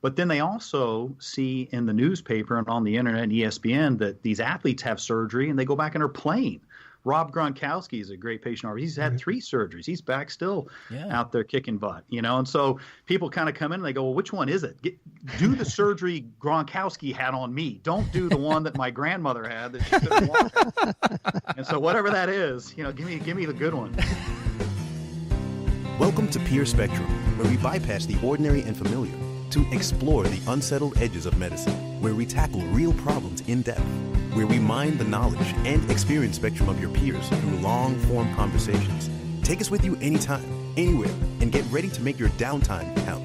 But then they also see in the newspaper and on the internet and ESPN that these athletes have surgery and they go back and are playing. Rob Gronkowski is a great patient of ours. He's had 3 surgeries. He's back still out there kicking butt, And so people kind of come in and they go, well, which one is it? Do the surgery Gronkowski had on me. Don't do the one that my grandmother had that she couldn't walk. And so whatever that is, give me the good one. Welcome to PeerSpectrum, where we bypass the ordinary and familiar to explore the unsettled edges of medicine, where we tackle real problems in depth, where we mine the knowledge and experience spectrum of your peers through long-form conversations. Take us with you anytime, anywhere, and get ready to make your downtime count.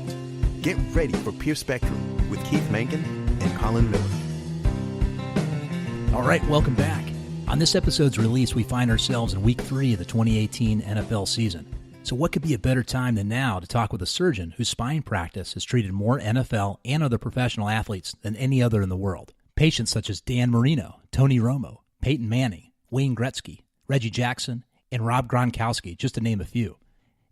Get ready for PeerSpectrum with Keith Mankin and Colin Miller. All right, welcome back. On this episode's release, we find ourselves in Week 3 of the 2018 NFL season. So what could be a better time than now to talk with a surgeon whose spine practice has treated more NFL and other professional athletes than any other in the world? Patients such as Dan Marino, Tony Romo, Peyton Manning, Wayne Gretzky, Reggie Jackson, and Rob Gronkowski, just to name a few.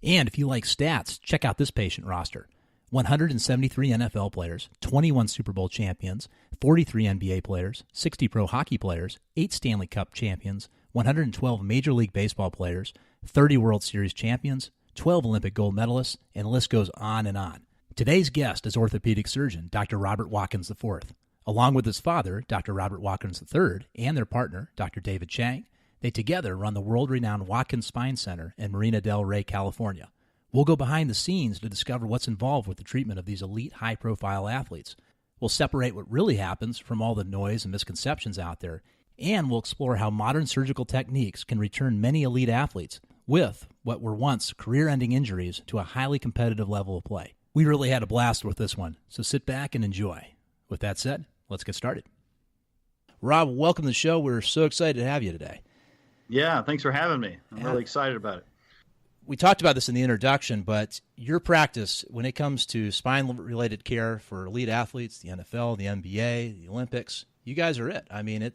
And if you like stats, check out this patient roster. 173 NFL players, 21 Super Bowl champions, 43 NBA players, 60 pro hockey players, 8 Stanley Cup champions, 112 Major League Baseball players, 30 World Series champions, 12 Olympic gold medalists, and the list goes on and on. Today's guest is orthopedic surgeon Dr. Robert Watkins IV. Along with his father, Dr. Robert Watkins III, and their partner, Dr. David Chang, they together run the world-renowned Watkins Spine Center in Marina del Rey, California. We'll go behind the scenes to discover what's involved with the treatment of these elite, high-profile athletes. We'll separate what really happens from all the noise and misconceptions out there, and we'll explore how modern surgical techniques can return many elite athletes with what were once career-ending injuries to a highly competitive level of play. We really had a blast with this one, so sit back and enjoy. With that said, let's get started. Rob, welcome to the show. We're so excited to have you today. Yeah, thanks for having me. I'm really excited about it. We talked about this in the introduction, but your practice, when it comes to spine-related care for elite athletes, the NFL, the NBA, the Olympics, you guys are it. I mean,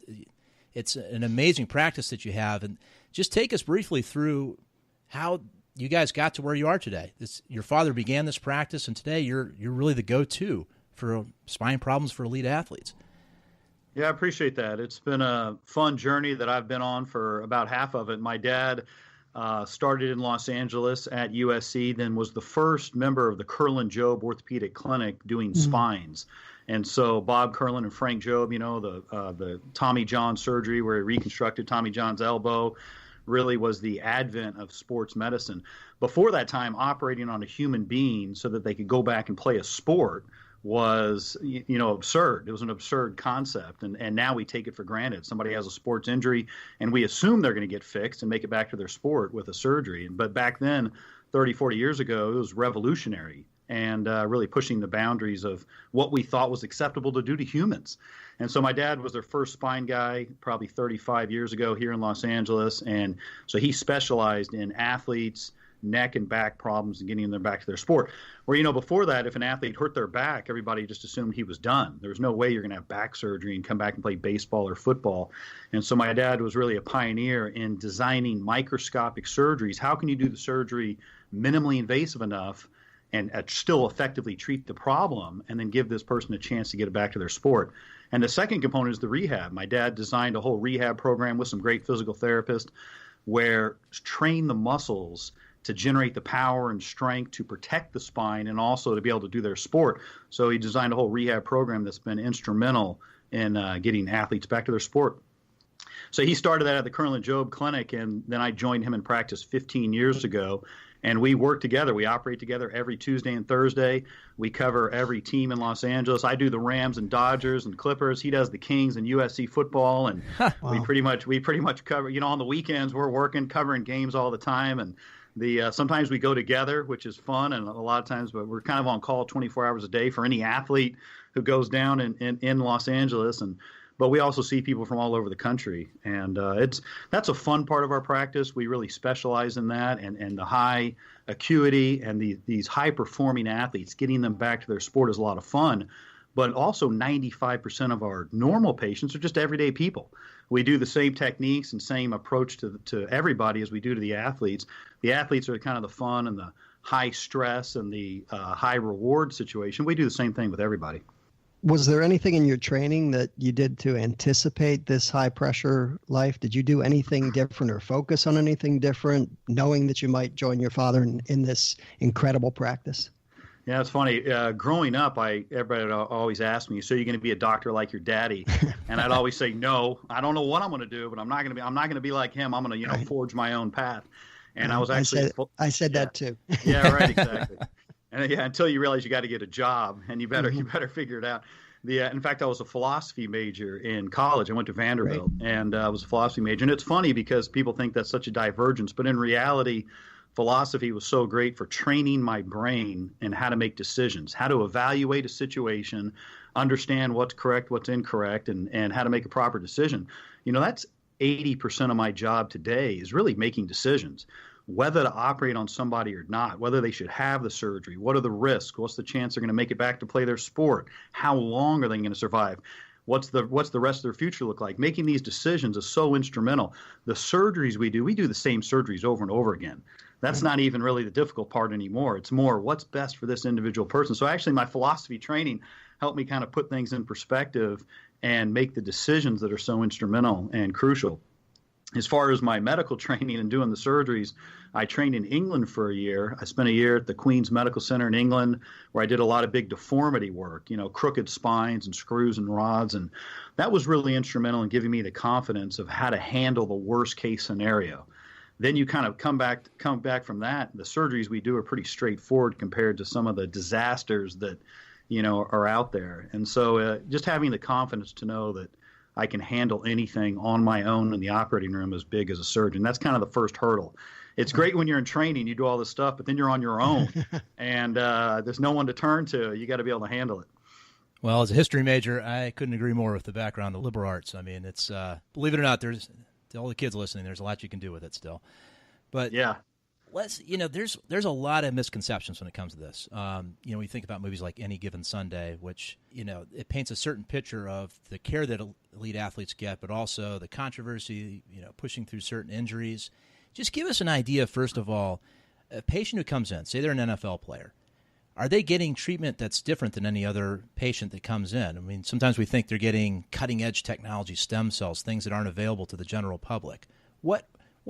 it's an amazing practice that you have. And just take us briefly through how you guys got to where you are today. Your father began this practice, and today you're really the go-to for spine problems for elite athletes. Yeah, I appreciate that. It's been a fun journey that I've been on for about half of it. My dad started in Los Angeles at USC, then was the first member of the Curlin Jobe Orthopedic Clinic doing spines. And so Bob Curlin and Frank Jobe, the Tommy John surgery where he reconstructed Tommy John's elbow, really was the advent of sports medicine. Before that time, operating on a human being so that they could go back and play a sport was, absurd. It was an absurd concept. And now we take it for granted. Somebody has a sports injury and we assume they're going to get fixed and make it back to their sport with a surgery. But back then, 30, 40 years ago, it was revolutionary and really pushing the boundaries of what we thought was acceptable to do to humans. And so my dad was their first spine guy probably 35 years ago here in Los Angeles. And so he specialized in athletes, neck and back problems and getting them back to their sport. Where, before that, if an athlete hurt their back, everybody just assumed he was done. There was no way you're going to have back surgery and come back and play baseball or football. And so my dad was really a pioneer in designing microscopic surgeries. How can you do the surgery minimally invasive enough and still effectively treat the problem and then give this person a chance to get it back to their sport? And the second component is the rehab. My dad designed a whole rehab program with some great physical therapists where train the muscles to generate the power and strength to protect the spine and also to be able to do their sport. So he designed a whole rehab program that's been instrumental in getting athletes back to their sport. So he started that at the Curlin Jobe Clinic, and then I joined him in practice 15 years ago. And we work together. We operate together every Tuesday and Thursday. We cover every team in Los Angeles. I do the Rams and Dodgers and Clippers. He does the Kings and USC football. And wow. we pretty much cover, on the weekends we're working, covering games all the time. And sometimes we go together, which is fun, and a lot of times, but we're kind of on call 24 hours a day for any athlete who goes down in Los Angeles. But we also see people from all over the country, and that's a fun part of our practice. We really specialize in that, and the high acuity and these high performing athletes, getting them back to their sport is a lot of fun. But also 95% of our normal patients are just everyday people. We do the same techniques and same approach to everybody as we do to the athletes. The athletes are kind of the fun and the high stress and the high reward situation. We do the same thing with everybody. Was there anything in your training that you did to anticipate this high pressure life? Did you do anything different or focus on anything different, knowing that you might join your father in this incredible practice? Yeah, it's funny. Growing up, everybody always asked me, "So you're going to be a doctor like your daddy?" And I'd always say, "No, I don't know what I'm going to do, but I'm not going to be like him. I'm going to, Right. forge my own path." And I was actually, I said that too. Yeah, right, exactly. And until you realize you got to get a job, and you better figure it out. In fact, I was a philosophy major in college. I went to Vanderbilt, and I was a philosophy major. And it's funny because people think that's such a divergence, but in reality, philosophy was so great for training my brain in how to make decisions, how to evaluate a situation, understand what's correct, what's incorrect, and how to make a proper decision. That's 80% of my job today is really making decisions, whether to operate on somebody or not, whether they should have the surgery, what are the risks, what's the chance they're going to make it back to play their sport, how long are they going to survive, what's the rest of their future look like. Making these decisions is so instrumental. The surgeries we do the same surgeries over and over again. That's not even really the difficult part anymore. It's more what's best for this individual person. So actually my philosophy training helped me kind of put things in perspective and make the decisions that are so instrumental and crucial. As far as my medical training and doing the surgeries, I trained in England for a year. I spent a year at the Queen's Medical Center in England where I did a lot of big deformity work, crooked spines and screws and rods. And that was really instrumental in giving me the confidence of how to handle the worst case scenario. Then you kind of come back from that. The surgeries we do are pretty straightforward compared to some of the disasters that, are out there. And so just having the confidence to know that I can handle anything on my own in the operating room as big as a surgeon. That's kind of the first hurdle. It's great when you're in training, you do all this stuff, but then you're on your own and there's no one to turn to. You got to be able to handle it. Well, as a history major, I couldn't agree more with the background of liberal arts. I mean, it's, believe it or not, there's to all the kids listening, there's a lot you can do with it still. But yeah, there's a lot of misconceptions when it comes to this. We think about movies like Any Given Sunday, which, it paints a certain picture of the care that elite athletes get, but also the controversy, pushing through certain injuries. Just give us an idea, first of all, a patient who comes in, say they're an NFL player, are they getting treatment that's different than any other patient that comes in? I mean, sometimes we think they're getting cutting-edge technology, stem cells, things that aren't available to the general public. What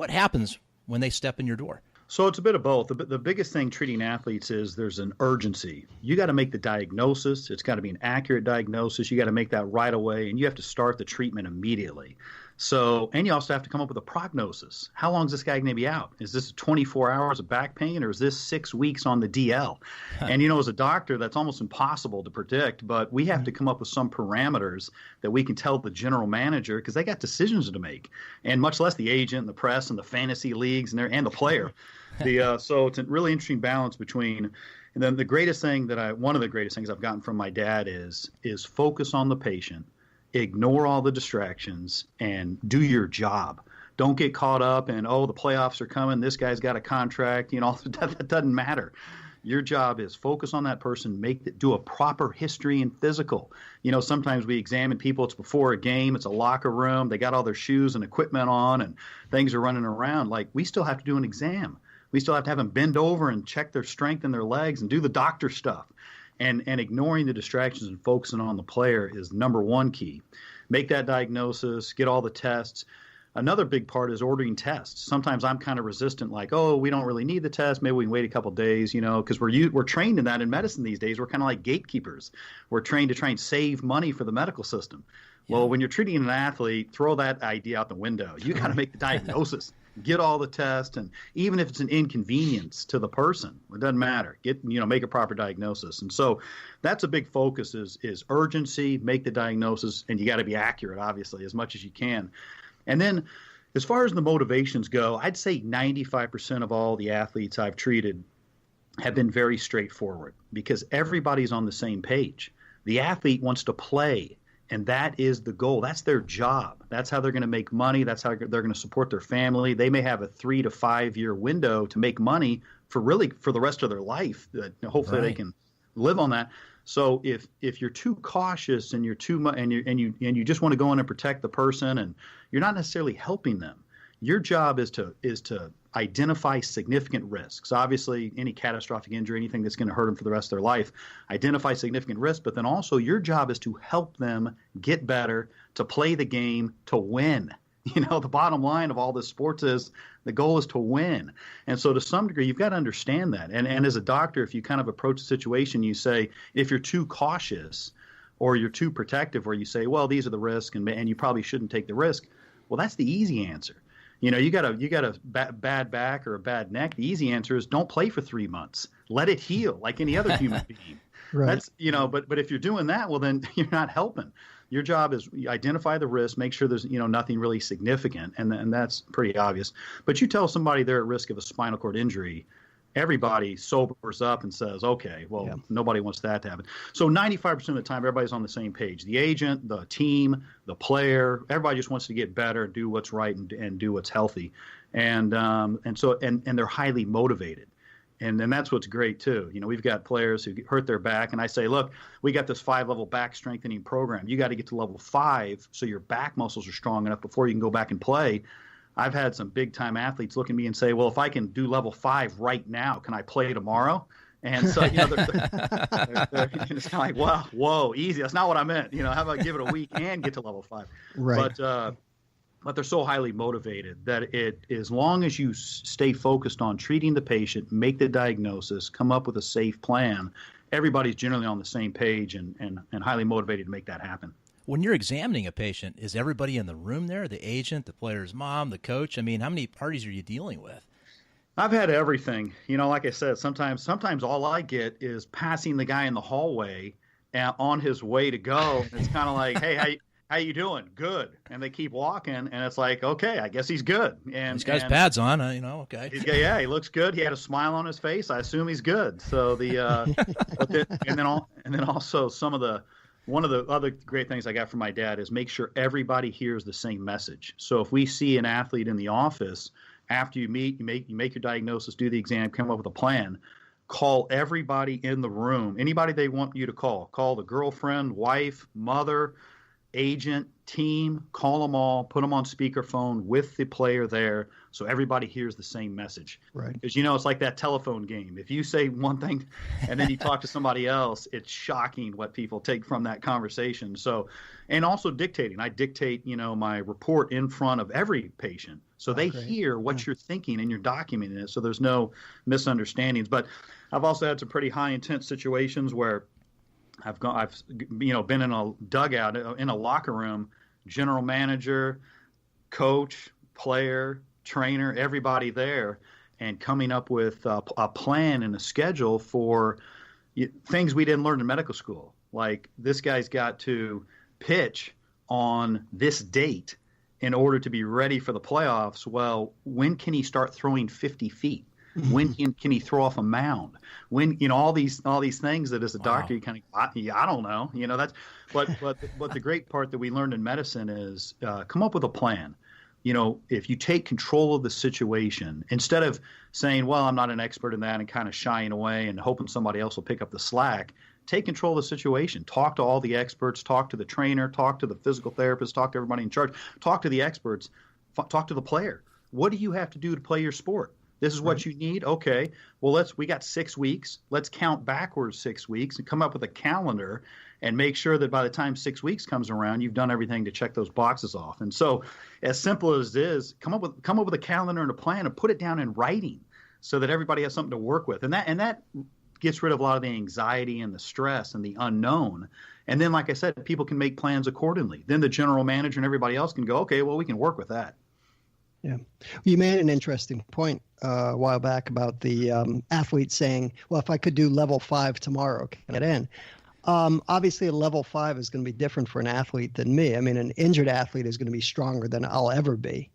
happens when they step in your door? So it's a bit of both. The biggest thing treating athletes is there's an urgency. You got to make the diagnosis. It's got to be an accurate diagnosis. You got to make that right away, and you have to start the treatment immediately. So, and you also have to come up with a prognosis. How long is this guy going to be out? Is this 24 hours of back pain, or is this 6 weeks on the DL? And, as a doctor, that's almost impossible to predict, but we have to come up with some parameters that we can tell the general manager, because they got decisions to make, and much less the agent and the press and the fantasy leagues and the player. So it's a really interesting balance between, and then one of the greatest things I've gotten from my dad is focus on the patient. Ignore all the distractions and do your job. Don't get caught up in, the playoffs are coming, this guy's got a contract, that doesn't matter. Your job is focus on that person, do a proper history and physical. Sometimes we examine people, it's before a game, it's a locker room, they got all their shoes and equipment on and things are running around. Like, we still have to do an exam. We still have to have them bend over and check their strength in their legs and do the doctor stuff. And ignoring the distractions and focusing on the player is number one key. Make that diagnosis, get all the tests. Another big part is ordering tests. Sometimes I'm kind of resistant, like, we don't really need the test. Maybe we can wait a couple of days, because we're trained in that in medicine these days. We're kind of like gatekeepers. We're trained to try and save money for the medical system. Yeah. Well, when you're treating an athlete, throw that idea out the window. You got to make the diagnosis. Get all the tests, and even if it's an inconvenience to the person, it doesn't matter. Make a proper diagnosis. And so that's a big focus is urgency, make the diagnosis, and you got to be accurate, obviously, as much as you can. And then as far as the motivations go, I'd say 95% of all the athletes I've treated have been very straightforward because everybody's on the same page. The athlete wants to play. And that is the goal. That's their job. That's how they're going to make money. That's how they're going to support their family. They may have a 3 to 5 year window to make money for the rest of their life. Hopefully they can live on that. So if you're too cautious and you're you just want to go in and protect the person and you're not necessarily helping them, your job is to identify significant risks. Obviously, any catastrophic injury, anything that's going to hurt them for the rest of their life, identify significant risks, but then also your job is to help them get better, to play the game, to win. The bottom line of all this sports is the goal is to win. And so to some degree, you've got to understand that. And as a doctor, if you kind of approach the situation, you say, if you're too cautious or you're too protective, where you say, well, these are the risks and you probably shouldn't take the risk. Well, that's the easy answer. You got a bad back or a bad neck. The easy answer is don't play for 3 months. Let it heal like any other human being. Right. That's, but if you're doing that, well, then you're not helping. Your job is identify the risk, make sure there's, nothing really significant. And that's pretty obvious. But you tell somebody they're at risk of a spinal cord injury, everybody sobers up and says, okay, well, nobody wants that to happen. So 95% of the time, everybody's on the same page. The agent, the team, the player, everybody just wants to get better, do what's right, and do what's healthy. And they're highly motivated. And that's what's great, too. We've got players who hurt their back, and I say, look, we got this 5-level back strengthening program. You got to get to level 5 so your back muscles are strong enough before you can go back and play. I've had some big-time athletes look at me and say, well, if I can do level 5 right now, can I play tomorrow? And so, it's kind of like, wow, whoa, easy. That's not what I meant. How about give it a week and get to level 5? Right. But they're so highly motivated that as long as you stay focused on treating the patient, make the diagnosis, come up with a safe plan, everybody's generally on the same page and highly motivated to make that happen. When you're examining a patient, is everybody in the room there? The agent, the player's mom, the coach? I mean, how many parties are you dealing with? I've had everything. Like I said, sometimes all I get is passing the guy in the hallway on his way to go. And it's kind of like, hey, how you doing? Good. And they keep walking, and it's like, okay, I guess he's good. And he's got his pads on, okay. He looks good. He had a smile on his face. I assume he's good. So and then also one of the other great things I got from my dad is make sure everybody hears the same message. So if we see an athlete in the office, after you meet, you make your diagnosis, do the exam, come up with a plan, call everybody in the room, anybody they want you to call. Call the girlfriend, wife, mother, agent, team, call them all, put them on speakerphone with the player there so everybody hears the same message. Right. Because, it's like that telephone game. If you say one thing and then you talk to somebody else, it's shocking what people take from that conversation. So, and also dictating. I dictate, my report in front of every patient. So they hear what you're thinking and you're documenting it so there's no misunderstandings. But I've also had some pretty high intense situations where I've been in a dugout, in a locker room, general manager, coach, player, trainer, everybody there, and coming up with a plan and a schedule for things we didn't learn in medical school. Like, this guy's got to pitch on this date in order to be ready for the playoffs. Well, when can he start throwing 50 feet? When can he throw off a mound? When, all these things that as a doctor you kind of, I don't know, that's, but the great part that we learned in medicine is come up with a plan. If you take control of the situation, instead of saying, well, I'm not an expert in that and kind of shying away and hoping somebody else will pick up the slack, take control of the situation. Talk to all the experts, talk to the trainer, talk to the physical therapist, talk to everybody in charge, talk to the experts, talk to the player. What do you have to do to play your sport? This is what you need? Okay. Well, we got 6 weeks. Let's count backwards 6 weeks and come up with a calendar and make sure that by the time 6 weeks comes around, you've done everything to check those boxes off. And so, as simple as it is, come up with a calendar and a plan and put it down in writing so that everybody has something to work with. And that gets rid of a lot of the anxiety and the stress and the unknown. And then, like I said, people can make plans accordingly. Then the general manager and everybody else can go, okay, well, we can work with that. Yeah. You made an interesting point a while back about the athlete saying, well, if I could do level 5 tomorrow, can I get in? Obviously, a level 5 is going to be different for an athlete than me. I mean, an injured athlete is going to be stronger than I'll ever be.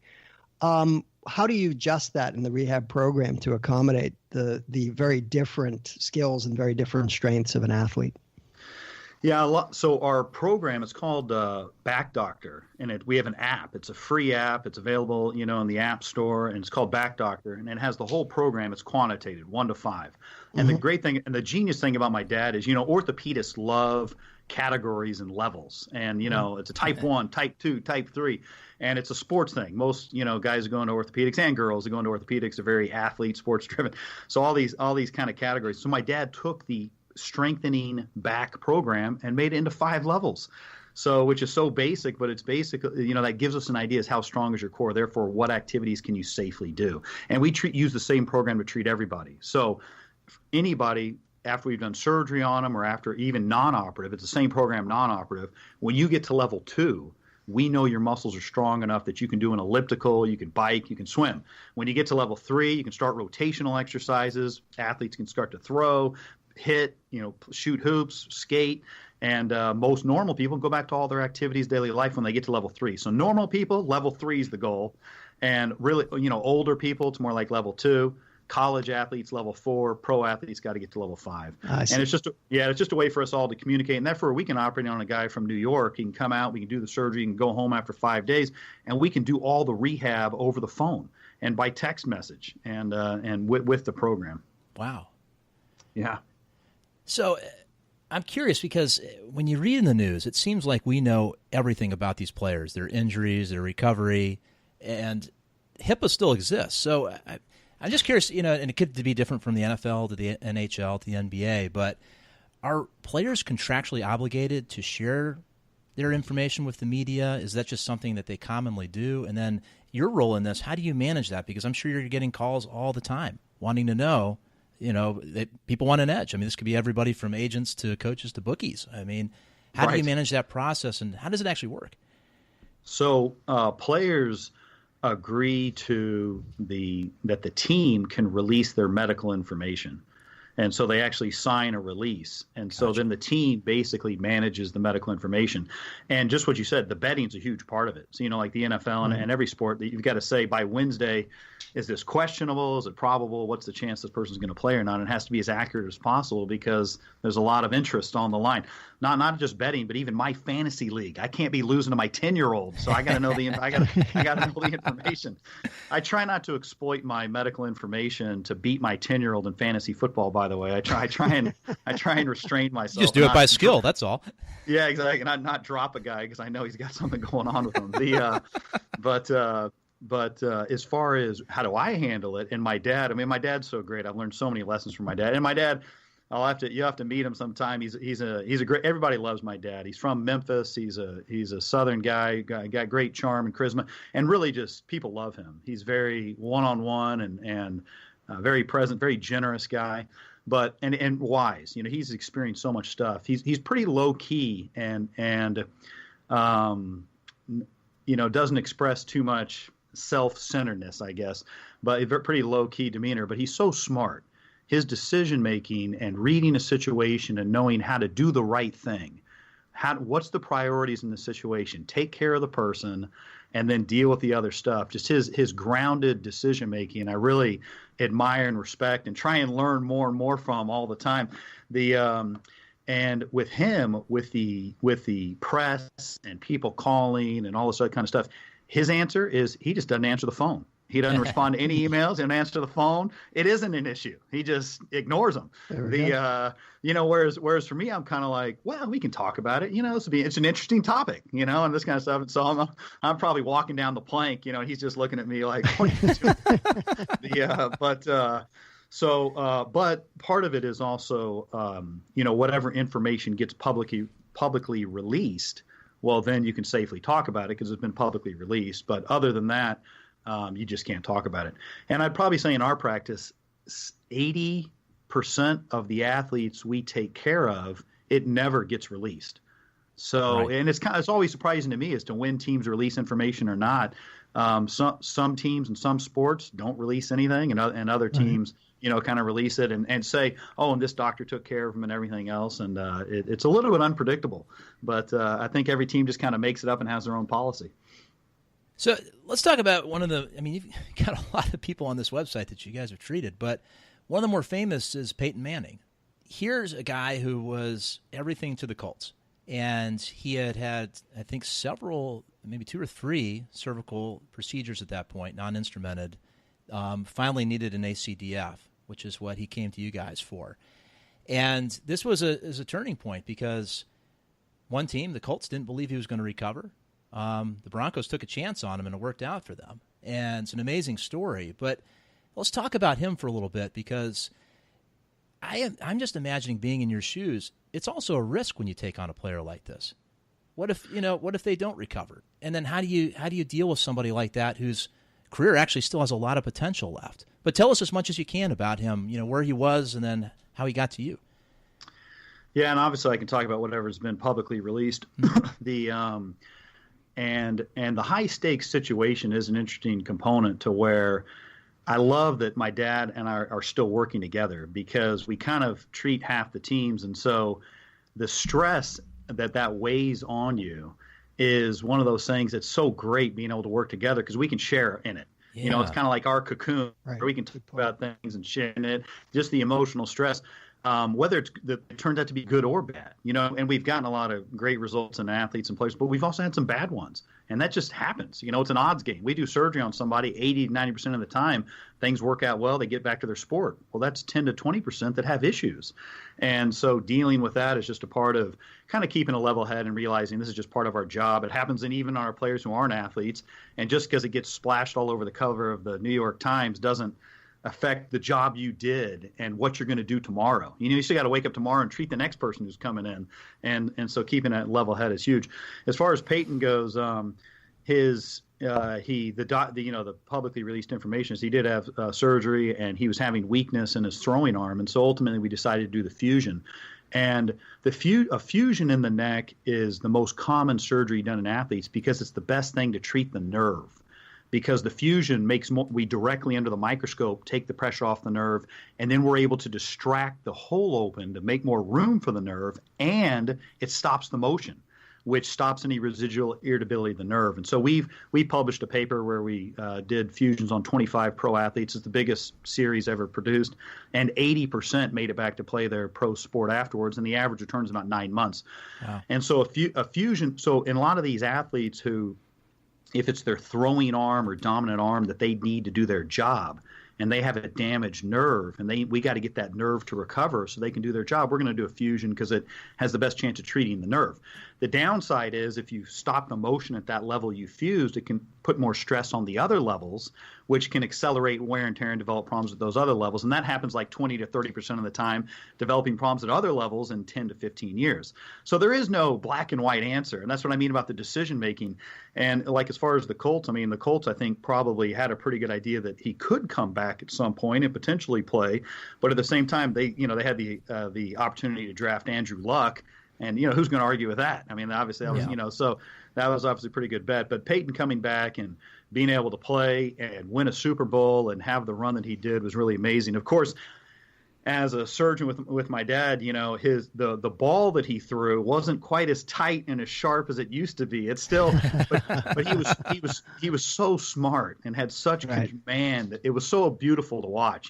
How do you adjust that in the rehab program to accommodate the very different skills and very different strengths of an athlete? Yeah, so our program is called Back Doctor, and we have an app. It's a free app. It's available, in the App Store, and it's called Back Doctor, and it has the whole program. It's quantitated, 1 to 5. And the great thing and the genius thing about my dad is, orthopedists love categories and levels. And, it's a type 1, type 2, type 3. And it's a sports thing. Most, guys are going to orthopedics, and girls are going to orthopedics are very athlete, sports driven. So all these kind of categories. So my dad took the strengthening back program and made it into 5 levels. So, which is so basic, but it's basic, that gives us an idea is how strong is your core. Therefore, what activities can you safely do? And we use the same program to treat everybody. So anybody, after we've done surgery on them or after even non-operative, it's the same program non-operative. When you get to level 2, we know your muscles are strong enough that you can do an elliptical, you can bike, you can swim. When you get to level 3, you can start rotational exercises. Athletes can start to throw, hit, shoot hoops, skate. And most normal people go back to all their activities, daily life when they get to level 3. So normal people, level 3 is the goal. And really, older people, it's more like level 2. College athletes, level 4. Pro athletes got to get to level 5. And it's just a way for us all to communicate. And therefore, we can operate on a guy from New York. He can come out, we can do the surgery, he can go home after 5 days, and we can do all the rehab over the phone and by text message and with the program. Wow. Yeah. So I'm curious because when you read in the news, it seems like we know everything about these players, their injuries, their recovery, and HIPAA still exists. So I'm just curious, and it could be different from the NFL to the NHL to the NBA, but are players contractually obligated to share their information with the media? Is that just something that they commonly do? And then your role in this, how do you manage that? Because I'm sure you're getting calls all the time wanting to know, that people want an edge. I mean, this could be everybody from agents to coaches to bookies. I mean, how do you manage that process, and how does it actually work? So players agree to that the team can release their medical information. And so they actually sign a release. And so then the team basically manages the medical information. And just what you said, the betting's a huge part of it. So, like the NFL and every sport, that you've got to say by Wednesday, is this questionable? Is it probable? What's the chance this person's going to play or not? And it has to be as accurate as possible because there's a lot of interest on the line. Not just betting, but even my fantasy league. I can't be losing to my 10-year-old, so I got to know I got to know the information. I try not to exploit my medical information to beat my 10-year-old in fantasy football. By the way, I try and restrain myself. You just do it by skill. That's all. Yeah, exactly. And not drop a guy because I know he's got something going on with him. But as far as how do I handle it, and my dad's so great. I've learned so many lessons from my dad. And my dad, you have to meet him sometime. He's a great. Everybody loves my dad. He's from Memphis. He's a Southern guy. Got great charm and charisma, and really just people love him. He's very one-on-one and very present, very generous guy. But and wise. He's experienced so much stuff. He's pretty low key and doesn't express too much self-centeredness, I guess, but a pretty low-key demeanor. But he's so smart. His decision-making and reading a situation and knowing how to do the right thing, what's the priorities in the situation, take care of the person, and then deal with the other stuff. Just his grounded decision-making, I really admire and respect and try and learn more and more from all the time. And with him, with the press and people calling and all this other kind of stuff, his answer is he just doesn't answer the phone. He doesn't respond to any emails. He doesn't answer the phone. It isn't an issue. He just ignores them. Whereas for me, I'm kind of like, well, we can talk about it. It's an interesting topic, and this kind of stuff. And so I'm probably walking down the plank, and he's just looking at me like, what are you doing? But part of it is also, whatever information gets publicly released, well, then you can safely talk about it because it's been publicly released. But other than that, you just can't talk about it. And I'd probably say in our practice, 80% of the athletes we take care of, it never gets released. So, right. And it's always surprising to me as to when teams release information or not. Some teams and some sports don't release anything, and other teams, kind of release it and say, oh, and this doctor took care of him and everything else. And it's a little bit unpredictable. But I think every team just kind of makes it up and has their own policy. So let's talk about you've got a lot of people on this website that you guys have treated, but one of the more famous is Peyton Manning. Here's a guy who was everything to the Colts, and he had, I think, several, maybe 2 or 3 cervical procedures at that point, non-instrumented, finally needed an ACDF, which is what he came to you guys for. And this was a turning point because one team, the Colts, didn't believe he was going to recover. The Broncos took a chance on him, and it worked out for them. And it's an amazing story. But let's talk about him for a little bit, because I'm just imagining being in your shoes. It's also a risk when you take on a player like this. What if they don't recover? And then how do you deal with somebody like that whose career actually still has a lot of potential left? But tell us as much as you can about him, where he was and then how he got to you. Yeah, and obviously I can talk about whatever's been publicly released. And the high stakes situation is an interesting component to where I love that my dad and I are still working together, because we kind of treat half the teams. And so the stress that weighs on you is one of those things that's so great being able to work together, because we can share in it. Yeah. It's kind of like our cocoon, right, where we can talk about things and share in it, just the emotional stress. Whether it turns out to be good or bad, and we've gotten a lot of great results in athletes and players, but we've also had some bad ones, and that just happens. It's an odds game. We do surgery on somebody 80 to 90% of the time. Things work out well. They get back to their sport. Well, that's 10 to 20% that have issues. And so dealing with that is just a part of kind of keeping a level head and realizing this is just part of our job. It happens in even our players who aren't athletes. And just because it gets splashed all over the cover of the New York Times doesn't affect the job you did and what you're going to do tomorrow. You still got to wake up tomorrow and treat the next person who's coming in. And so keeping that level head is huge. As far as Peyton goes, the publicly released information is he did have surgery, and he was having weakness in his throwing arm. And so ultimately we decided to do the fusion. And a fusion in the neck is the most common surgery done in athletes, because it's the best thing to treat the nerve. Because the fusion we directly under the microscope take the pressure off the nerve, and then we're able to distract the hole open to make more room for the nerve, and it stops the motion, which stops any residual irritability of the nerve. And so we published a paper where we did fusions on 25 pro athletes. It's the biggest series ever produced, and 80% made it back to play their pro sport afterwards, and the average return is about 9 months. Wow. And so a fusion, so in a lot of these athletes who, if it's their throwing arm or dominant arm that they need to do their job, and they have a damaged nerve, and we got to get that nerve to recover so they can do their job, we're going to do a fusion because it has the best chance of treating the nerve. The downside is if you stop the motion at that level you fused, it can put more stress on the other levels, which can accelerate wear and tear and develop problems at those other levels. And that happens like 20 to 30% of the time, developing problems at other levels in 10 to 15 years. So there is no black and white answer. And that's what I mean about the decision making. And like as far as the Colts, I think probably had a pretty good idea that he could come back at some point and potentially play. But at the same time, they had the opportunity to draft Andrew Luck. And, who's going to argue with that? Obviously, that was, so that was obviously a pretty good bet. But Peyton coming back and being able to play and win a Super Bowl and have the run that he did was really amazing. Of course, as a surgeon with my dad, the ball that he threw wasn't quite as tight and as sharp as it used to be. It's still, but he was so smart and had such command that it was so beautiful to watch.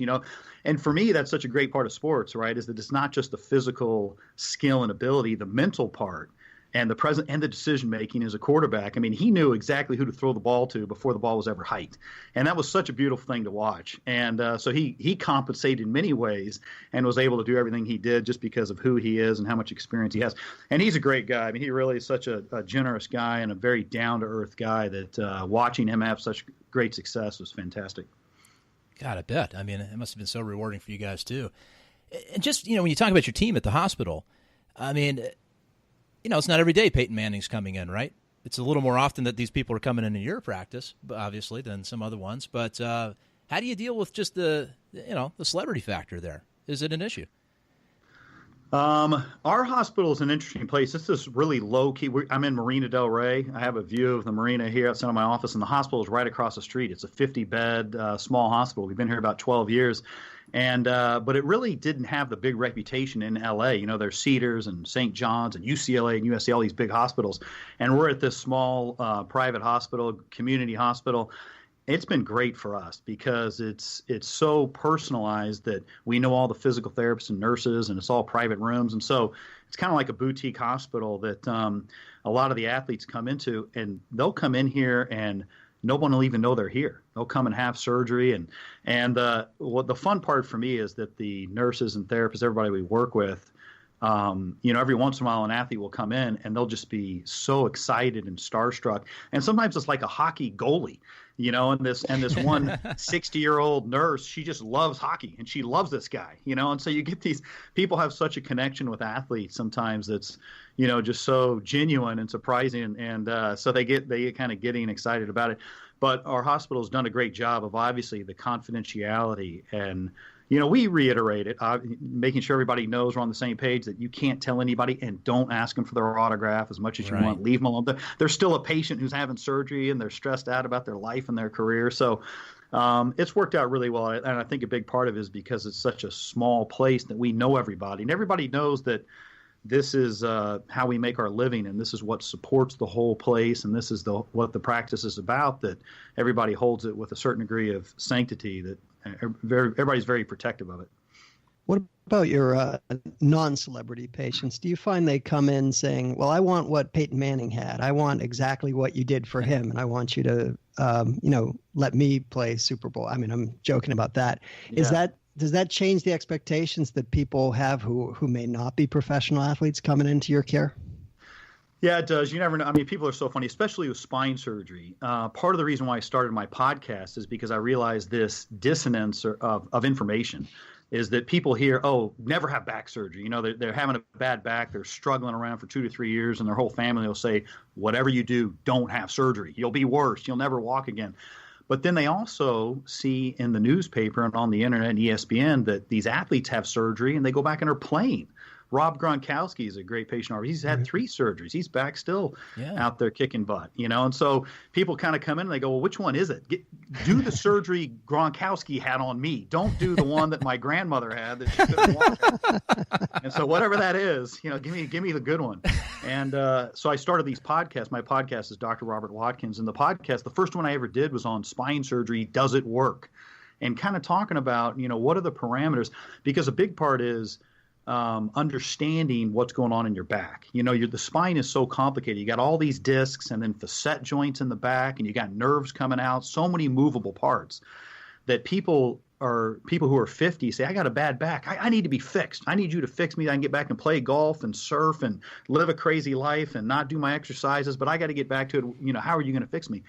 And for me, that's such a great part of sports, right? Is that it's not just the physical skill and ability, the mental part, and the present and the decision making as a quarterback. He knew exactly who to throw the ball to before the ball was ever hiked, and that was such a beautiful thing to watch. And so he compensated in many ways and was able to do everything he did just because of who he is and how much experience he has. And he's a great guy. He really is such a generous guy and a very down to earth guy that watching him have such great success was fantastic. God, I bet. It must have been so rewarding for you guys too. And just when you talk about your team at the hospital, it's not every day Peyton Manning's coming in, right? It's a little more often that these people are coming into your practice, obviously, than some other ones. But how do you deal with just the celebrity factor there? Is it an issue? Our hospital is an interesting place. This is really low key. I'm in Marina Del Rey. I have a view of the marina here outside of my office, and the hospital is right across the street. It's a 50-bed small hospital. We've been here about 12 years. And but it really didn't have the big reputation in L.A. There's Cedars and St. John's and UCLA and USC, all these big hospitals. And we're at this small private hospital, community hospital. It's been great for us because it's so personalized that we know all the physical therapists and nurses, and it's all private rooms. And so it's kind of like a boutique hospital that a lot of the athletes come into, and they'll come in here and no one will even know they're here. They'll come and have surgery. And what the fun part for me is that the nurses and therapists, everybody we work with, Every once in a while an athlete will come in and they'll just be so excited and starstruck. And sometimes it's like a hockey goalie, and this one 60-year-old nurse, she just loves hockey and she loves this guy, and so you get these people have such a connection with athletes sometimes that's, just so genuine and surprising. And so they get kind of getting excited about it. But our hospital has done a great job of obviously the confidentiality and, we reiterate it, making sure everybody knows we're on the same page, that you can't tell anybody and don't ask them for their autograph as much as you want. Leave them alone. There's still a patient who's having surgery and they're stressed out about their life and their career. So it's worked out really well. And I think a big part of it is because it's such a small place that we know everybody. And everybody knows that this is how we make our living, and this is what supports the whole place, and this is what the practice is about, that everybody holds it with a certain degree of sanctity, that everybody's very protective of it. What about your non-celebrity patients? Do you find they come in saying, well, I want what Peyton Manning had. I want exactly what you did for him, and I want you to, let me play Super Bowl. I mean, I'm joking about that. Yeah. Does that change the expectations that people have who may not be professional athletes coming into your care? Yeah, it does. You never know. I mean, people are so funny, especially with spine surgery. Part of the reason why I started my podcast is because I realized this dissonance of information is that people hear, oh, never have back surgery. They're having a bad back. They're struggling around for 2 to 3 years, and their whole family will say, whatever you do, don't have surgery. You'll be worse. You'll never walk again. But then they also see in the newspaper and on the internet and ESPN that these athletes have surgery and they go back and are playing. Rob Gronkowski is a great patient of ours. He's had 3 surgeries. He's back still out there kicking butt, And so people kind of come in and they go, well, which one is it? Do the surgery Gronkowski had on me. Don't do the one that my grandmother had that she couldn't walk. And so whatever that is, give me the good one. And so I started these podcasts. My podcast is Dr. Robert Watkins. And the first one I ever did was on spine surgery. Does it work? And kind of talking about, what are the parameters? Because a big part is understanding what's going on in your back. The spine is so complicated. You got all these discs and then facet joints in the back, and you got nerves coming out, so many movable parts that people who are 50 say, I got a bad back. I need to be fixed. I need you to fix me. I can get back and play golf and surf and live a crazy life and not do my exercises, but I got to get back to it. How are you going to fix me?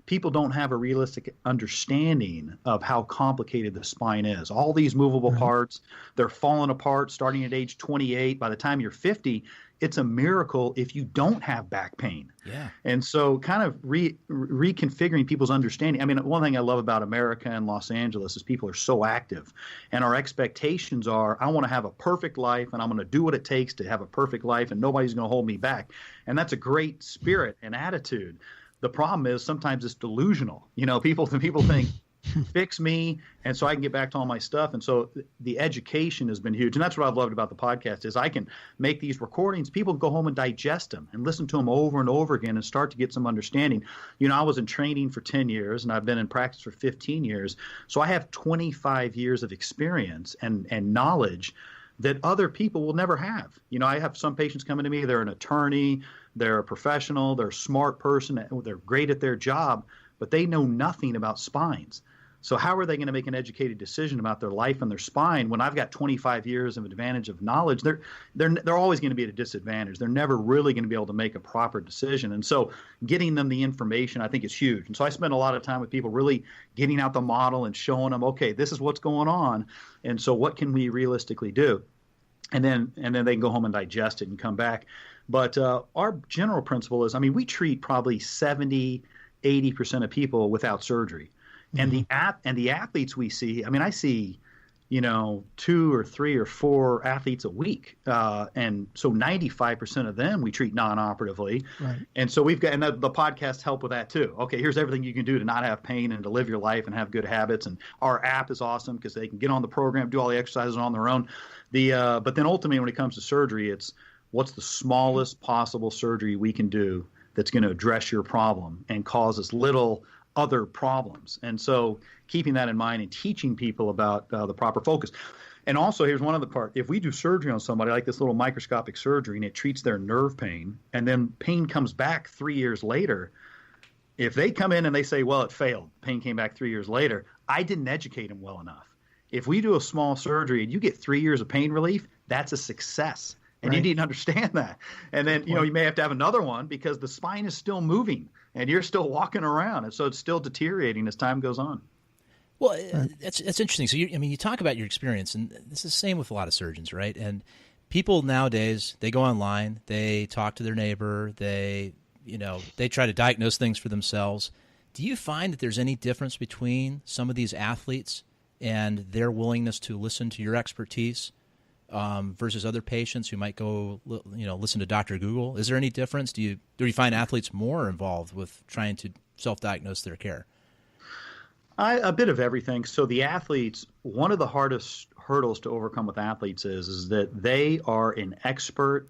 People don't have a realistic understanding of how complicated the spine is. All these movable parts, they're falling apart starting at age 28. By the time you're 50, it's a miracle if you don't have back pain. Yeah. And so kind of reconfiguring people's understanding. I mean, one thing I love about America and Los Angeles is people are so active. And our expectations are, I want to have a perfect life, and I'm going to do what it takes to have a perfect life, and nobody's going to hold me back. And that's a great spirit and attitude. The problem is sometimes it's delusional. People think, fix me, and so I can get back to all my stuff. And so the education has been huge. And that's what I've loved about the podcast is I can make these recordings. People go home and digest them and listen to them over and over again and start to get some understanding. I was in training for 10 years, and I've been in practice for 15 years. So I have 25 years of experience and knowledge that other people will never have. I have some patients coming to me, they're an attorney, they're a professional, they're a smart person, they're great at their job, but they know nothing about spines. So how are they going to make an educated decision about their life and their spine when I've got 25 years of advantage of knowledge? They're always going to be at a disadvantage. They're never really going to be able to make a proper decision. And so getting them the information, I think, is huge. And so I spend a lot of time with people really getting out the model and showing them, okay, this is what's going on. And so what can we realistically do? And then they can go home and digest it and come back. But our general principle is, we treat probably 70, 80% of people without surgery. And the athletes we see, I see, 2 or 3 or 4 athletes a week. And so 95% of them we treat non-operatively. Right. And so we've got, and the podcast help with that too. Okay, here's everything you can do to not have pain and to live your life and have good habits. And our app is awesome because they can get on the program, do all the exercises on their own. But then ultimately when it comes to surgery, it's what's the smallest possible surgery we can do that's going to address your problem and cause as little other problems. And so keeping that in mind and teaching people about the proper focus. And also, here's one other part. If we do surgery on somebody, like this little microscopic surgery, and it treats their nerve pain, and then pain comes back 3 years later, if they come in and they say, well, it failed, pain came back 3 years later, I didn't educate them well enough. If we do a small surgery and you get 3 years of pain relief, that's a success. And you need to understand that. And then, you may have to have another one because the spine is still moving and you're still walking around. And so it's still deteriorating as time goes on. Well, it's interesting. So, you talk about your experience, and this is the same with a lot of surgeons, right? And people nowadays, they go online, they talk to their neighbor, they try to diagnose things for themselves. Do you find that there's any difference between some of these athletes and their willingness to listen to your expertise versus other patients who might go, listen to Dr. Google? Is there any difference? Do you find athletes more involved with trying to self-diagnose their care? A bit of everything. So the athletes, one of the hardest hurdles to overcome with athletes is that they are an expert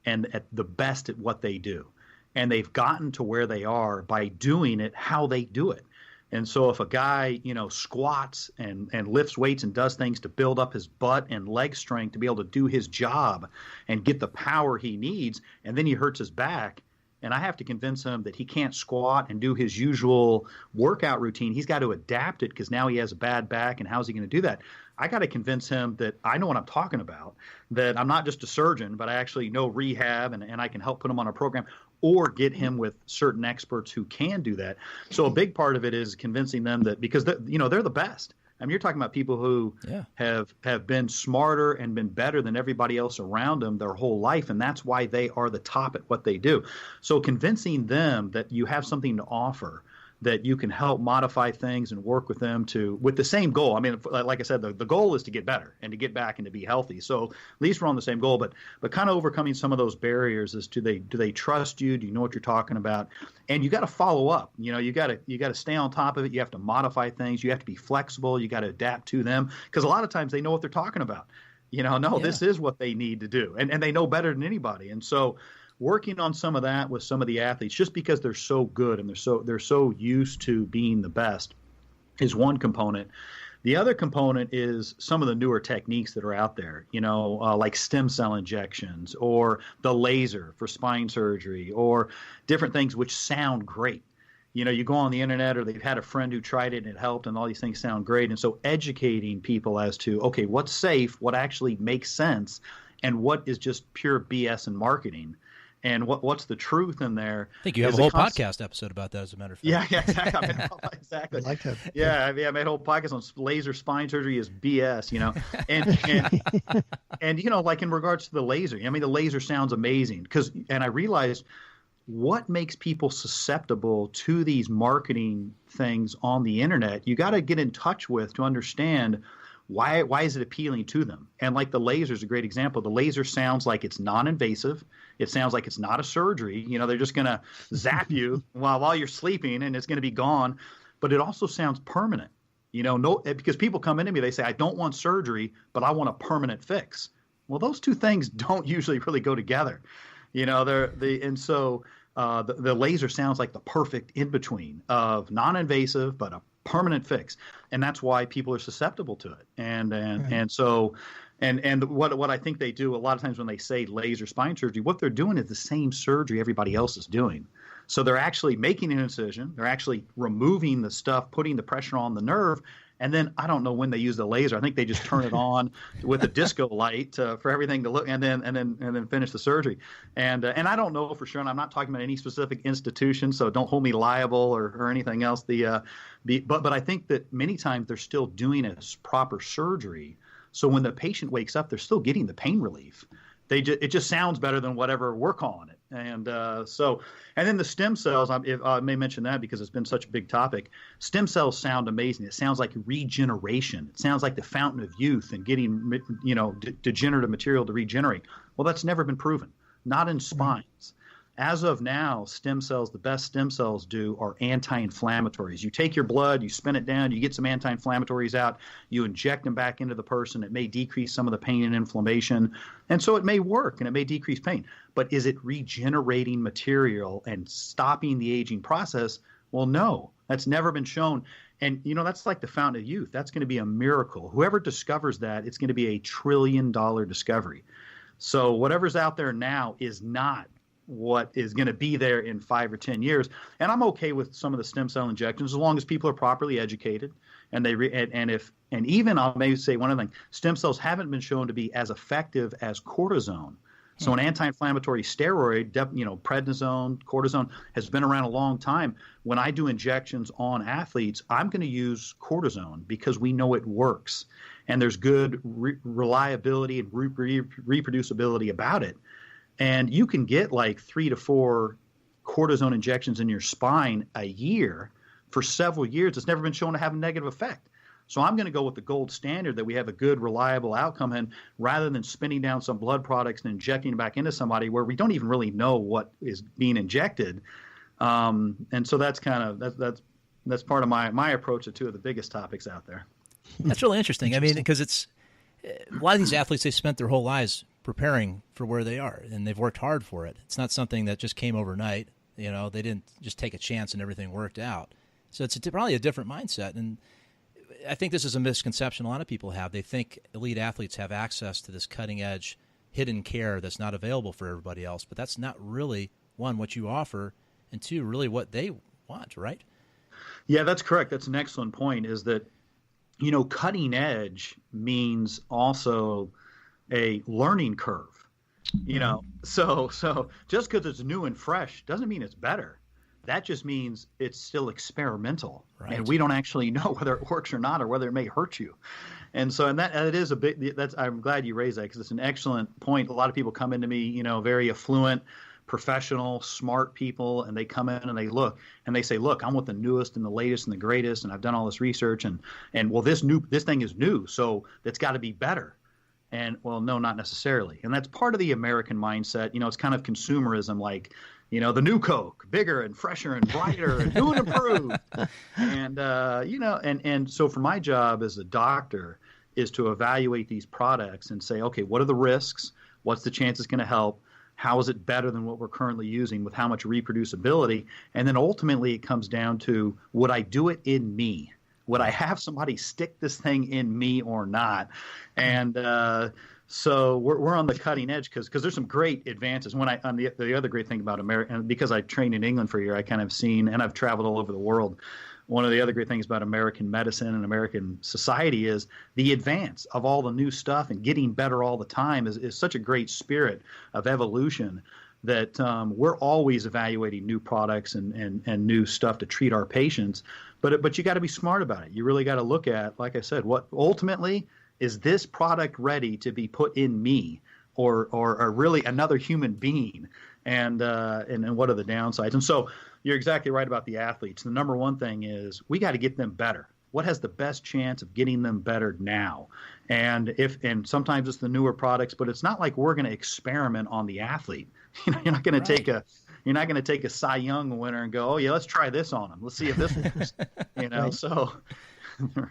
and at the best at what they do. And they've gotten to where they are by doing it how they do it. And so if a guy, squats and lifts weights and does things to build up his butt and leg strength to be able to do his job and get the power he needs, and then he hurts his back, and I have to convince him that he can't squat and do his usual workout routine. He's got to adapt it because now he has a bad back, and how's he going to do that? I got to convince him that I know what I'm talking about, that I'm not just a surgeon, but I actually know rehab, and I can help put him on a program or get him with certain experts who can do that. So a big part of it is convincing them that because they're the best. I mean, you're talking about people who have been smarter and been better than everybody else around them their whole life, and that's why they are the top at what they do. So convincing them that you have something to offer, that you can help modify things and work with them with the same goal. I mean, like I said, the goal is to get better and to get back and to be healthy. So at least we're on the same goal, but kind of overcoming some of those barriers is do they trust you? Do you know what you're talking about? And you got to follow up. You got to stay on top of it. You have to modify things. You have to be flexible. You got to adapt to them because a lot of times they know what they're talking about. This is what they need to do, and they know better than anybody. And so working on some of that with some of the athletes, just because they're so good and they're so used to being the best, is one component. The other component is some of the newer techniques that are out there, like stem cell injections or the laser for spine surgery or different things which sound great. You go on the internet or they've had a friend who tried it and it helped and all these things sound great. And so educating people as to, okay, what's safe, what actually makes sense, and what is just pure BS and marketing. And what's the truth in there? I think you have a whole podcast episode about that, as a matter of fact. Yeah, exactly. Exactly. I like that. Yeah, I made a whole podcast on laser spine surgery is BS, and like in regards to the laser, I mean, the laser sounds amazing and I realized what makes people susceptible to these marketing things on the internet. You got to get in touch with to understand why is it appealing to them? And like the laser is a great example. The laser sounds like it's non-invasive. It sounds like it's not a surgery. They're just going to zap you while you're sleeping and it's going to be gone. But it also sounds permanent. Because people come into me, they say, I don't want surgery, but I want a permanent fix. Well, those two things don't usually really go together. The laser sounds like the perfect in between of non-invasive, but a permanent fix, and that's why people are susceptible to it. And so what I think they do a lot of times when they say laser spine surgery, what they're doing is the same surgery everybody else is doing. So they're actually making an incision, they're actually removing the stuff, putting the pressure on the nerve, and then I don't know when they use the laser. I think they just turn it on with a disco light for everything to look, and then finish the surgery. And I don't know for sure, and I'm not talking about any specific institution, so don't hold me liable or anything else. But I think that many times they're still doing a proper surgery. So when the patient wakes up, they're still getting the pain relief. It just sounds better than whatever we're calling it. And then the stem cells, I may mention that because it's been such a big topic. Stem cells sound amazing. It sounds like regeneration. It sounds like the fountain of youth and getting, degenerative material to regenerate. Well, that's never been proven, not in spines. As of now, stem cells, the best stem cells do are anti-inflammatories. You take your blood, you spin it down, you get some anti-inflammatories out, you inject them back into the person. It may decrease some of the pain and inflammation. And so it may work and it may decrease pain. But is it regenerating material and stopping the aging process? Well, no, that's never been shown. And, that's like the fountain of youth. That's going to be a miracle. Whoever discovers that, it's going to be $1 trillion discovery. So whatever's out there now is not what is going to be there in 5 or 10 years. And I'm okay with some of the stem cell injections as long as people are properly educated. And even I'll maybe say one other thing, stem cells haven't been shown to be as effective as cortisone. So an anti-inflammatory steroid, prednisone, cortisone, has been around a long time. When I do injections on athletes, I'm going to use cortisone because we know it works. And there's good reliability and reproducibility about it. And you can get like 3 to 4 cortisone injections in your spine a year for several years. It's never been shown to have a negative effect. So I'm going to go with the gold standard that we have a good, reliable outcome, and rather than spinning down some blood products and injecting it back into somebody where we don't even really know what is being injected. And so that's kind of that's part of my approach to two of the biggest topics out there. That's really interesting. I mean, because it's a lot of these athletes, they spent their whole lives preparing for where they are, and they've worked hard for it. It's not something that just came overnight. You know, they didn't just take a chance and everything worked out. So it's probably a different mindset. And I think this is a misconception a lot of people have. They think elite athletes have access to this cutting-edge hidden care that's not available for everybody else. But that's not really, one, what you offer, and two, really what they want, right? Yeah, that's correct. That's an excellent point, is that, you know, cutting edge means also a learning curve. You know, so just because it's new and fresh doesn't mean it's better. That just means it's still experimental, right? And we don't actually know whether it works or not, or whether it may hurt you. And so, and it is a big. I'm glad you raised that, because it's an excellent point. A lot of people come into me, you know, very affluent, professional, smart people, and they come in and they look and they say, "Look, I want the newest and the latest and the greatest, and I've done all this research, and well, this thing is new, so it's got to be better." And well, no, not necessarily. And that's part of the American mindset. You know, it's kind of consumerism, like, you know, the new Coke, bigger and fresher and brighter and new and improved. And, you know, and so for my job as a doctor is to evaluate these products and say, okay, what are the risks? What's the chance it's going to help? How is it better than what we're currently using, with how much reproducibility? And then ultimately it comes down to, would I do it in me? Would I have somebody stick this thing in me or not? And so we're on the cutting edge because there's some great advances. The other great thing about America, and because I trained in England for a year, I kind of seen, and I've traveled all over the world. One of the other great things about American medicine and American society is the advance of all the new stuff and getting better all the time is such a great spirit of evolution that we're always evaluating new products and new stuff to treat our patients. But you got to be smart about it. You really got to look at, like I said, what ultimately is this product ready to be put in me or really another human being, and what are the downsides? And so you're exactly right about the athletes. The number one thing is we got to get them better. What has the best chance of getting them better now? And sometimes it's the newer products, but it's not like we're going to experiment on the athlete. You know, you're not going to take a Cy Young winner and go, oh yeah, let's try this on him. Let's see if this works. You know, right. So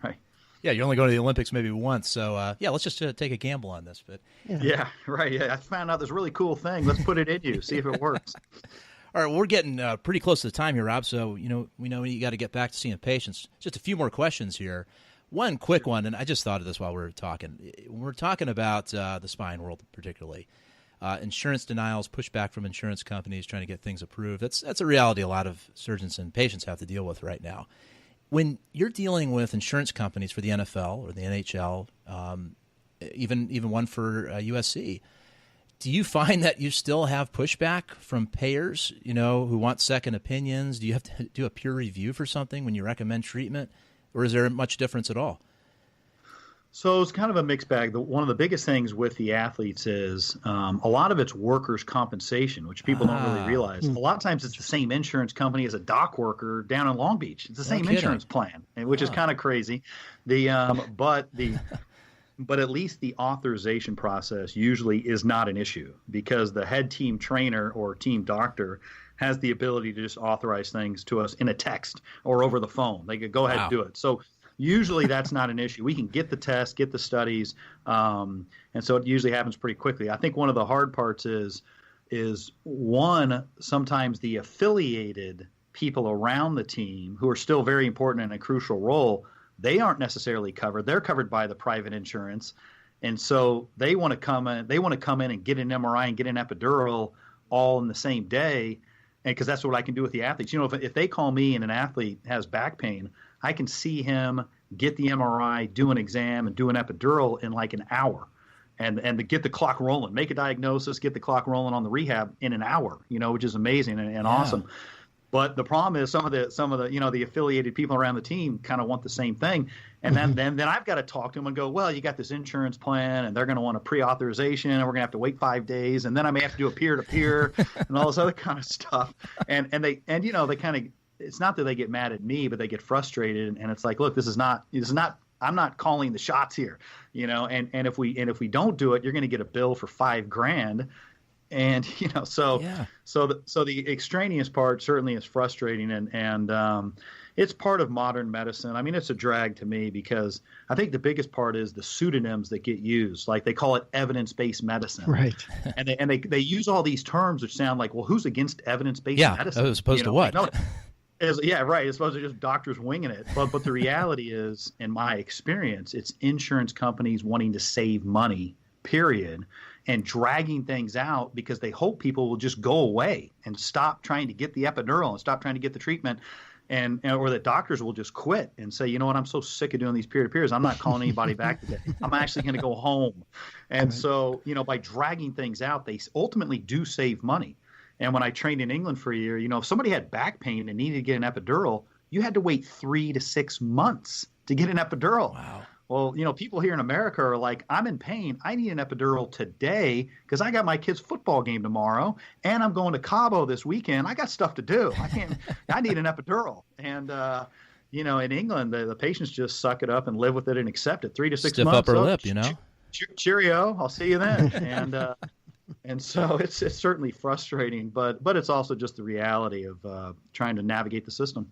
right. Yeah, you're only going to the Olympics maybe once, so yeah, let's just take a gamble on this. But yeah, right. Yeah, I found out this really cool thing. Let's put it in you, see if it works. All right, well, we're getting pretty close to the time here, Rob. So we know you got to get back to seeing patients. Just a few more questions here. One quick one, and I just thought of this while we were talking. When we're talking about the spine world, particularly insurance denials, pushback from insurance companies trying to get things approved. That's a reality a lot of surgeons and patients have to deal with right now. When you're dealing with insurance companies for the NFL or the NHL, even one for USC, do you find that you still have pushback from payers, you know, who want second opinions? Do you have to do a peer review for something when you recommend treatment, or is there much difference at all? So it's kind of a mixed bag. One of the biggest things with the athletes is a lot of it's workers' compensation, which people don't really realize. A lot of times it's the same insurance company as a dock worker down in Long Beach. It's the same insurance plan, which is kind of crazy. But at least the authorization process usually is not an issue, because the head team trainer or team doctor has the ability to just authorize things to us in a text or over the phone. They could go ahead and do it. So usually that's not an issue. We can get the tests, get the studies, and so it usually happens pretty quickly. I think one of the hard parts is one, sometimes the affiliated people around the team who are still very important and a crucial role, they aren't necessarily covered. They're covered by the private insurance, and so they want to come in. They want to come in and get an MRI and get an epidural all in the same day, and because that's what I can do with the athletes. You know, if they call me and an athlete has back pain, I can see him, get the MRI, do an exam, and do an epidural in like an hour. and to get the clock rolling, make a diagnosis, get the clock rolling on the rehab in an hour, which is amazing and awesome. But the problem is some of the the affiliated people around the team kind of want the same thing. And then I've got to talk to them and go, well, you got this insurance plan and they're going to want a pre-authorization and we're going to have to wait 5 days. And then I may have to do a peer-to-peer and all this other kind of stuff. And they kind of, it's not that they get mad at me, but they get frustrated. And it's like, look, this is not, I'm not calling the shots here, and if we don't do it, you're going to get a bill for $5,000. And, so the extraneous part certainly is frustrating. And it's part of modern medicine. I mean, it's a drag to me because I think the biggest part is the pseudonyms that get used. Like they call it evidence-based medicine. Right. And they use all these terms which sound like, well, who's against evidence-based medicine? As opposed to what? Like, no, right. It's supposed to just doctors winging it. But the reality is, in my experience, it's insurance companies wanting to save money, period, and dragging things out because they hope people will just go away and stop trying to get the epidural and stop trying to get the treatment, or that doctors will just quit and say, you know what, I'm so sick of doing these peer-to-peers. I'm not calling anybody back today. I'm actually going to go home. And so, by dragging things out, they ultimately do save money. And when I trained in England for a year, if somebody had back pain and needed to get an epidural, you had to wait 3 to 6 months to get an epidural. Wow. Well, people here in America are like, I'm in pain. I need an epidural today because I got my kid's football game tomorrow and I'm going to Cabo this weekend. I got stuff to do. I need an epidural. And, in England, the patients just suck it up and live with it and accept it. 3 to 6 months. Stiff upper lip, Cheerio. I'll see you then. And so it's certainly frustrating, but it's also just the reality of trying to navigate the system.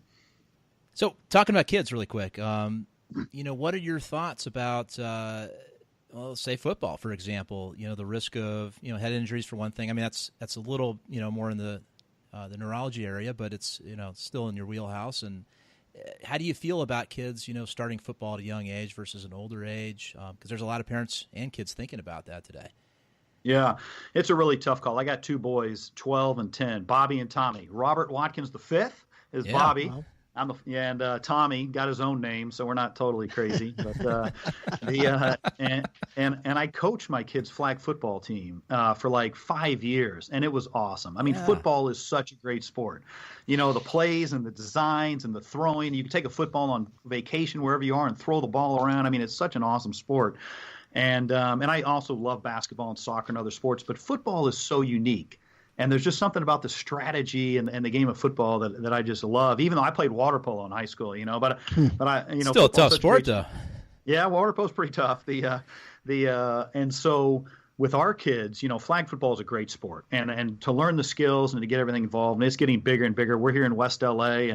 So talking about kids really quick, what are your thoughts about, say football, for example, the risk of, head injuries for one thing. I mean, that's a little, more in the neurology area, but it's, still in your wheelhouse. And how do you feel about kids, starting football at a young age versus an older age? Because there's a lot of parents and kids thinking about that today. Yeah, it's a really tough call. I got 2 boys, 12 and 10, Bobby and Tommy. Robert Watkins the 5th is Bobby. Wow. And Tommy got his own name, so we're not totally crazy. But and I coached my kids' flag football team for like 5 years, and it was awesome. I mean, football is such a great sport. The plays and the designs and the throwing. You can take a football on vacation wherever you are and throw the ball around. I mean, it's such an awesome sport. And I also love basketball and soccer and other sports, but football is so unique. And there's just something about the strategy and the game of football that I just love. Even though I played water polo in high school, but I still a tough sport though. Yeah, water polo's pretty tough. And so with our kids, flag football is a great sport, and to learn the skills and to get everything involved, and it's getting bigger and bigger. We're here in West LA,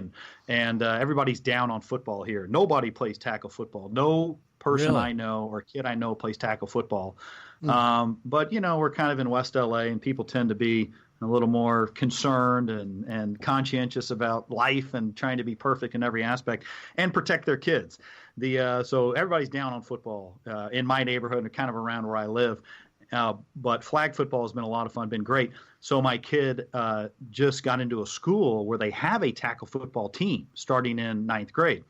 and everybody's down on football here. Nobody plays tackle football. No person I know or kid I know plays tackle football. But we're kind of in West LA, and people tend to be a little more concerned and conscientious about life and trying to be perfect in every aspect and protect their kids. So everybody's down on football in my neighborhood and kind of around where I live. But flag football has been a lot of fun, been great. So my kid just got into a school where they have a tackle football team starting in 9th grade.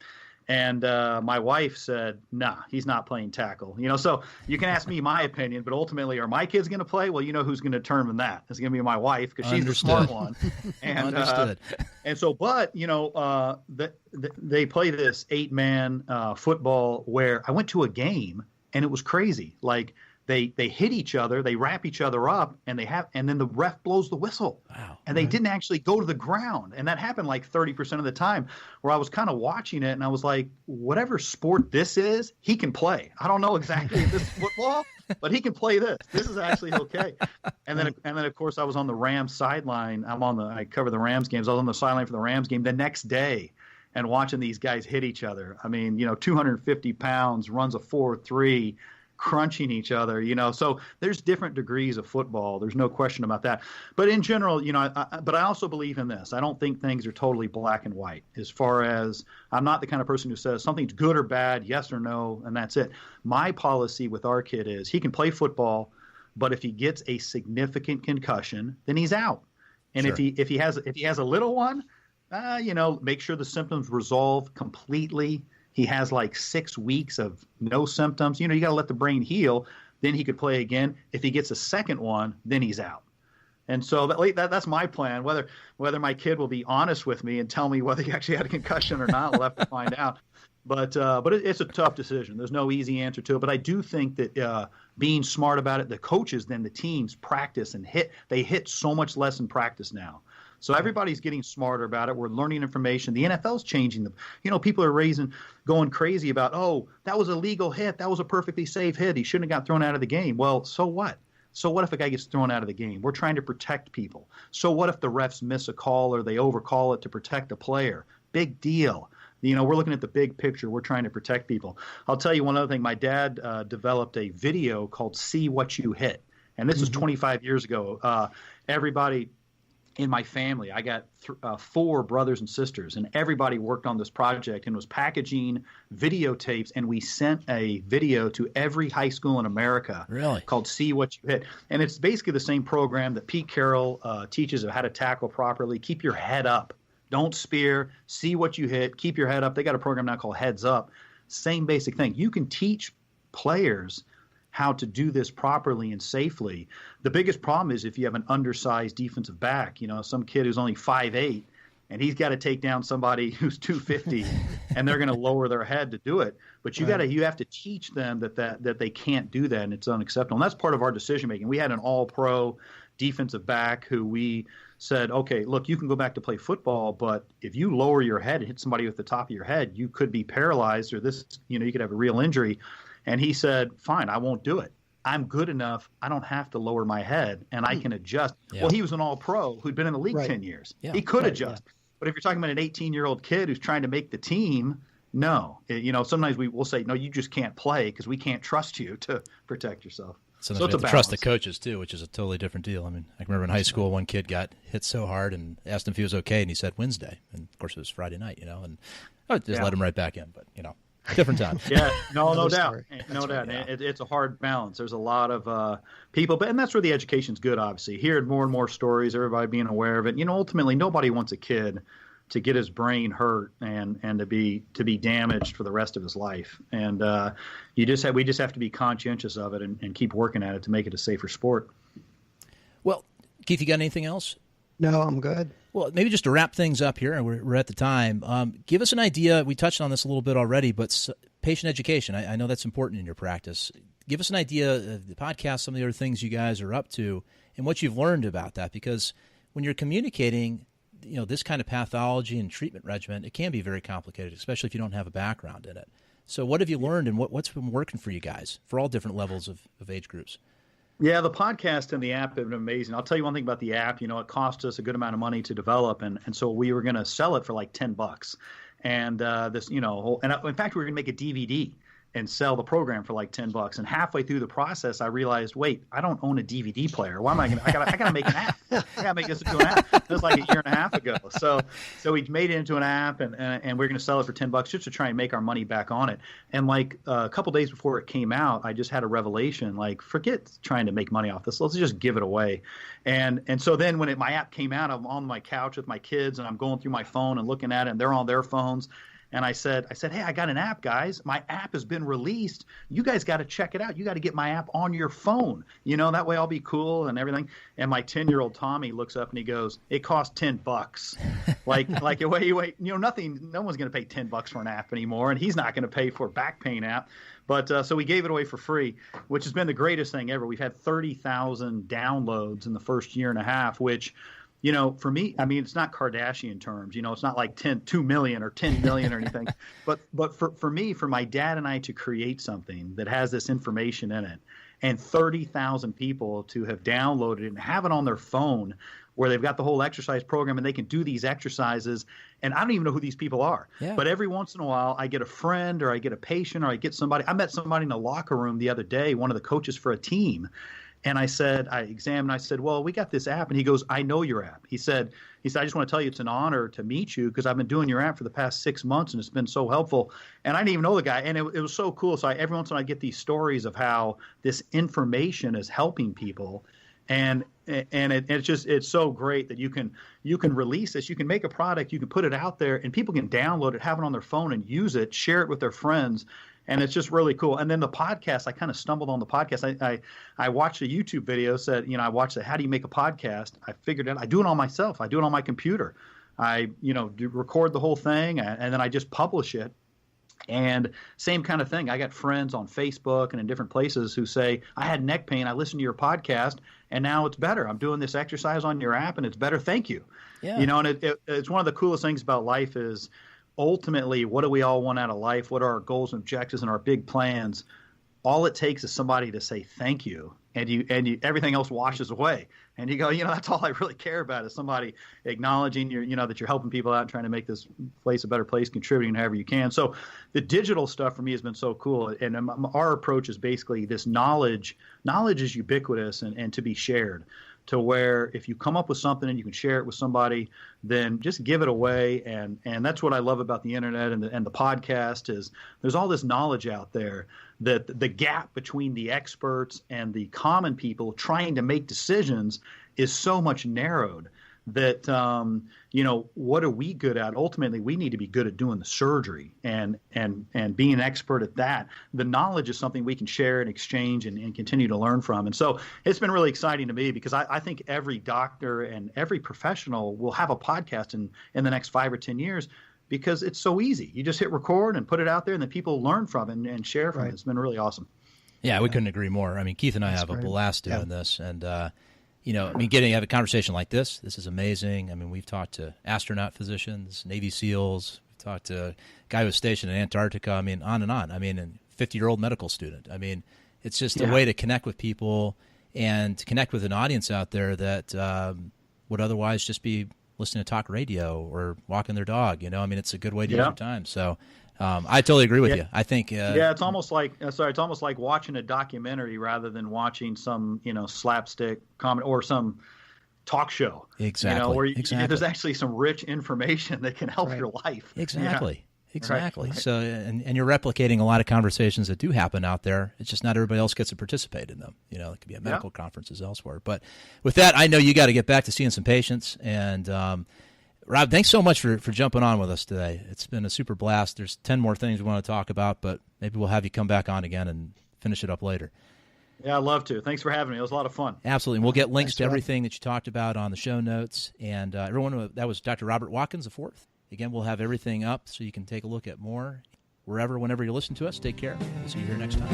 And my wife said, nah, he's not playing tackle. So you can ask me my opinion, but ultimately, are my kids going to play? Well, who's going to determine that? It's going to be my wife because she's the smart one. And, Understood. And so, but, they play this 8-man football where I went to a game and it was crazy. Like, They hit each other, they wrap each other up, and then the ref blows the whistle. Wow. And they didn't actually go to the ground. And that happened like 30% of the time, where I was kind of watching it and I was like, whatever sport this is, he can play. I don't know exactly if this is football, but he can play this. This is actually okay. And then of course I was on the Rams sideline. I cover the Rams games. I was on the sideline for the Rams game the next day and watching these guys hit each other. I mean, 250 pounds, runs a 4.3, crunching each other, so there's different degrees of football. There's no question about that. But in general, but I also believe in this. I don't think things are totally black and white, as far as I'm not the kind of person who says something's good or bad, yes or no, and that's it. My policy with our kid is he can play football, but if he gets a significant concussion, then he's out. And Sure. if he has a little one, make sure the symptoms resolve completely. He has like 6 weeks of no symptoms. You got to let the brain heal. then he could play again. If he gets a second one, then he's out. And so that's my plan. Whether my kid will be honest with me and tell me whether he actually had a concussion or not, we'll have to find out. But it's a tough decision. There's no easy answer to it. But I do think that being smart about it, the coaches, then the teams practice and they hit so much less in practice now. So everybody's getting smarter about it. We're learning information. The NFL's changing them. People are going crazy about, oh, that was a legal hit. That was a perfectly safe hit. He shouldn't have got thrown out of the game. Well, so what? So what if a guy gets thrown out of the game? We're trying to protect people. So what if the refs miss a call or they overcall it to protect a player? Big deal. We're looking at the big picture. We're trying to protect people. I'll tell you one other thing. My dad developed a video called See What You Hit. And this is 25 years ago. Everybody in my family, I got 4 brothers and sisters, and everybody worked on this project and was packaging videotapes, and we sent a video to every high school in America called See What You Hit. And it's basically the same program that Pete Carroll teaches of how to tackle properly. Keep your head up. Don't spear. See what you hit. Keep your head up. They got a program now called Heads Up. Same basic thing. You can teach players how to do this properly and safely. The biggest problem is if you have an undersized defensive back, some kid who's only 5'8", and he's got to take down somebody who's 250, and they're going to lower their head to do it. But you have to teach them that they can't do that, and it's unacceptable. And that's part of our decision making. We had an all-pro defensive back who we said, okay, look, you can go back to play football, but if you lower your head and hit somebody with the top of your head, you could be paralyzed, or you could have a real injury. And he said, fine, I won't do it. I'm good enough. I don't have to lower my head, and I can adjust. Yeah. Well, he was an all-pro who'd been in the league 10 years. Yeah. He could adjust. Yeah. But if you're talking about an 18-year-old kid who's trying to make the team, no. Sometimes we'll say, no, you just can't play because we can't trust you to protect yourself. Sometimes we have to trust the coaches, too, which is a totally different deal. I mean, I can remember in high school one kid got hit so hard and asked him if he was okay, and he said Wednesday. And, of course, it was Friday night, and I just let him right back in. But, different time. Yeah, no doubt. No doubt. Yeah. It's a hard balance. There's a lot of people, and that's where the education's good, obviously. Hearing more and more stories, everybody being aware of it. Ultimately, nobody wants a kid to get his brain hurt and to be damaged for the rest of his life. And we just have to be conscientious of it and keep working at it to make it a safer sport. Well, Keith, you got anything else? No, I'm good. Well, maybe just to wrap things up here, and we're at the time, give us an idea. We touched on this a little bit already, but patient education, I know that's important in your practice. Give us an idea of the podcast, some of the other things you guys are up to, and what you've learned about that. Because when you're communicating, this kind of pathology and treatment regimen, it can be very complicated, especially if you don't have a background in it. So what have you learned, and what's been working for you guys for all different levels of age groups? Yeah, the podcast and the app have been amazing. I'll tell you one thing about the app. It cost us a good amount of money to develop, and so we were going to sell it for like $10. And in fact, we were going to make a DVD and sell the program for like $10. And halfway through the process, I realized, wait, I don't own a DVD player. Why am I going to? I got to make an app. I got to make this into an app. That was like a year and a half ago. So we made it into an app, and we're going to sell it for $10 just to try and make our money back on it. And like a couple days before it came out, I just had a revelation. Like, forget trying to make money off this. Let's just give it away. And so then when my app came out, I'm on my couch with my kids, and I'm going through my phone and looking at it, and they're on their phones. And I said, hey, I got an app, guys. My app has been released. You guys got to check it out. You got to get my app on your phone. That way I'll be cool and everything. And my 10-year-old Tommy looks up and he goes, it costs $10. like wait, nothing. No one's going to pay $10 for an app anymore, and he's not going to pay for a back pain app. But so we gave it away for free, which has been the greatest thing ever. We've had 30,000 downloads in the first year and a half, which for me, I mean, it's not Kardashian terms. It's not like 2 million or 10 million or anything. But for me, for my dad and I to create something that has this information in it, and 30,000 people to have downloaded it and have it on their phone, where they've got the whole exercise program and they can do these exercises. And I don't even know who these people are. Yeah. But every once in a while, I get a friend or I get a patient or I get somebody. I met somebody in the locker room the other day, one of the coaches for a team. And I said, well, we got this app. And he goes, I know your app. He said, I just want to tell you it's an honor to meet you because I've been doing your app for the past 6 months and it's been so helpful. And I didn't even know the guy. And it was so cool. So every once in a while I get these stories of how this information is helping people. And it's so great that you can release this. You can make a product. You can put it out there and people can download it, have it on their phone and use it, share it with their friends. And it's just really cool. And then the podcast, I kind of stumbled on the podcast. I watched a YouTube video, said, I watched it. How do you make a podcast? I figured it out. I do it on myself. I do it on my computer. I, record the whole thing, and then I just publish it. And same kind of thing. I got friends on Facebook and in different places who say, I had neck pain. I listened to your podcast and now it's better. I'm doing this exercise on your app and it's better. Thank you. Yeah. And it's one of the coolest things about life is ultimately, what do we all want out of life? What are our goals and objectives and our big plans? All it takes is somebody to say thank you, and everything else washes away. And you go, that's all I really care about is somebody acknowledging that you're helping people out and trying to make this place a better place, contributing however you can. So the digital stuff for me has been so cool. And our approach is basically this knowledge. Knowledge is ubiquitous and to be shared, to where if you come up with something and you can share it with somebody, then just give it away. And that's what I love about the internet and the podcast is there's all this knowledge out there that the gap between the experts and the common people trying to make decisions is so much narrowed that, what are we good at? Ultimately, we need to be good at doing the surgery and being an expert at that. The knowledge is something we can share and exchange and continue to learn from. And so it's been really exciting to me because I think every doctor and every professional will have a podcast in the next 5 or 10 years because it's so easy. You just hit record and put it out there and then people learn from it and share from it. It's been really awesome. Yeah, we couldn't agree more. I mean, Keith and I have a blast doing this. And, getting to have a conversation like this is amazing. I mean, we've talked to astronaut physicians, Navy SEALs. We've talked to a guy who was stationed in Antarctica. I mean, on and on. I mean, a 50-year-old medical student. I mean, it's just a way to connect with people and to connect with an audience out there that would otherwise just be listening to talk radio or walking their dog. I mean, it's a good way to use your time. So I totally agree with you. I think it's almost like it's almost like watching a documentary rather than watching some slapstick comedy or some talk show. Exactly. Where there's actually some rich information that can help your life. Exactly. Exactly. Right. So and you're replicating a lot of conversations that do happen out there. It's just not everybody else gets to participate in them. It could be at medical conferences elsewhere. But with that, I know you got to get back to seeing some patients. And Rob, thanks so much for jumping on with us today. It's been a super blast. There's 10 more things we want to talk about, but maybe we'll have you come back on again and finish it up later. Yeah, I'd love to. Thanks for having me. It was a lot of fun. Absolutely. And we'll get links to everything that you talked about on the show notes. And everyone, that was Dr. Robert Watkins, the fourth. Again, we'll have everything up so you can take a look at more whenever you listen to us. Take care. We'll see you here next time.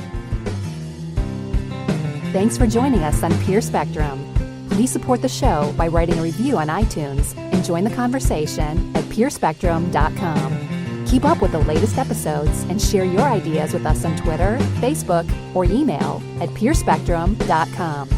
Thanks for joining us on PeerSpectrum. Please support the show by writing a review on iTunes and join the conversation at PeerSpectrum.com. Keep up with the latest episodes and share your ideas with us on Twitter, Facebook, or email at PeerSpectrum.com.